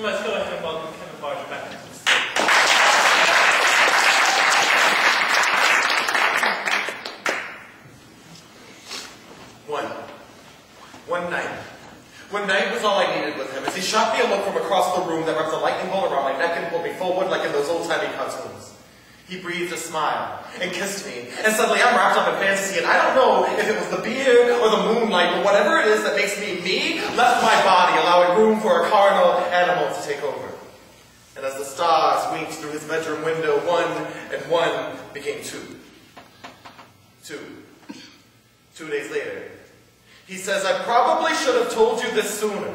Let's go ahead and welcome Kevyn Barger back into the stage. One night was all I needed with him, as he shot me a look from across the room that rubbed a lightning bolt around my neck and pulled me forward like in those old-timey cartoons. He breathed a smile and kissed me, and suddenly I'm wrapped up in fantasy, and I don't know if it was the beer or the moonlight, but whatever it is that makes me me left my body, allowing room for a carnal animal to take over. And as the stars winked through his bedroom window, 1 and 1 became 2. 2 days later, he says, I probably should have told you this sooner,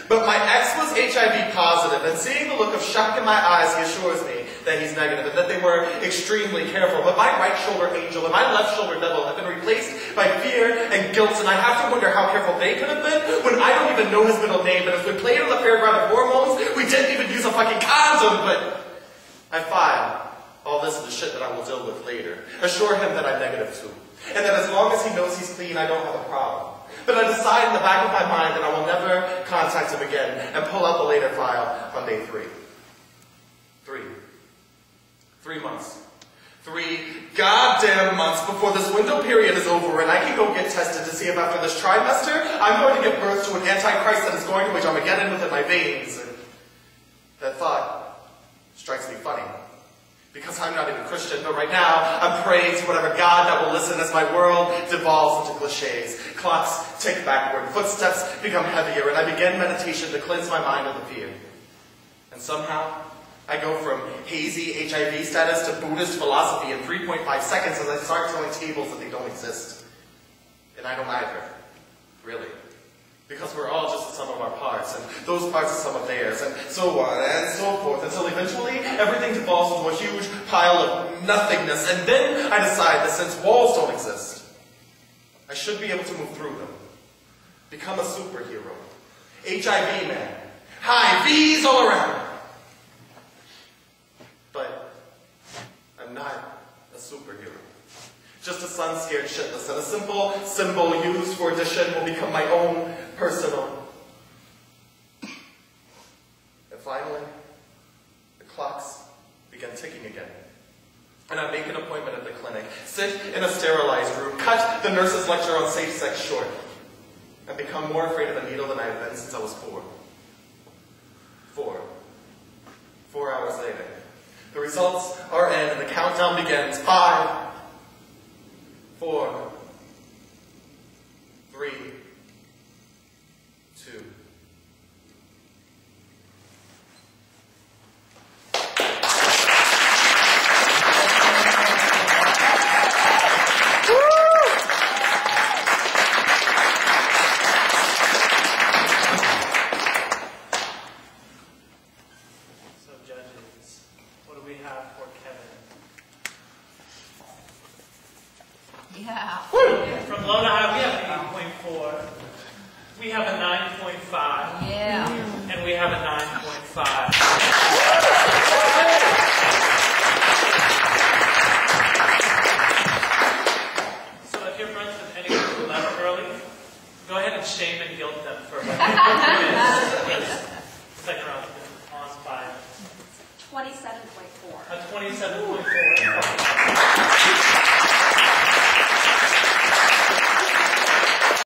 but my ex was HIV positive, and seeing the look of shock in my eyes, he assures me that he's negative and that they were extremely careful. But my right shoulder angel and my left shoulder devil have been replaced by fear and guilt, and I have to wonder how careful they could have been when I don't even know his middle name. But as we played on the fairground of hormones, we didn't even use a fucking condom. But I file all this into shit that I will deal with later. Assure him that I'm negative too, and that as long as he knows he's clean, I don't have a problem. But I decide in the back of my mind that I will never contact him again and pull out the later file on day 3. 3 months. 3 goddamn months before this window period is over and I can go get tested to see if after this trimester I'm going to give birth to an antichrist that is going to which I'm Armageddon within my veins. And that thought strikes me funny. Because I'm not even Christian, but right now I'm praying to whatever God that will listen as my world devolves into cliches. Clocks tick backward, footsteps become heavier, and I begin meditation to cleanse my mind of the fear. And somehow, I go from hazy HIV status to Buddhist philosophy in 3.5 seconds as I start telling tables that they don't exist. And I don't either. Really. Because we're all just the sum of our parts, and those parts are some of theirs, and so on, and so forth, until eventually everything devolves into a huge pile of nothingness, and then I decide that since walls don't exist, I should be able to move through them. Become a superhero. HIV man. High V's all around. But I'm not a superhero. Just a sun scared shitless, and a simple symbol used for addition will become my own personal. And finally, the clocks begin ticking again. And I make an appointment at the clinic, sit in a sterilized room, cut the nurse's lecture on safe sex short, and become more afraid of a needle than I have been since I was 4. 4 hours later. The results are in, and the countdown begins. 5, 4, 3, 2. So judges, what do we have for Kevyn? Yeah. From low to high, we have an 8.4. We have a 9.5. Yeah. And we have a 9.5. So if you're friends with anyone who left early, go ahead and shame and guilt them for what they did. Second round on 5. 27.4. A 27.4.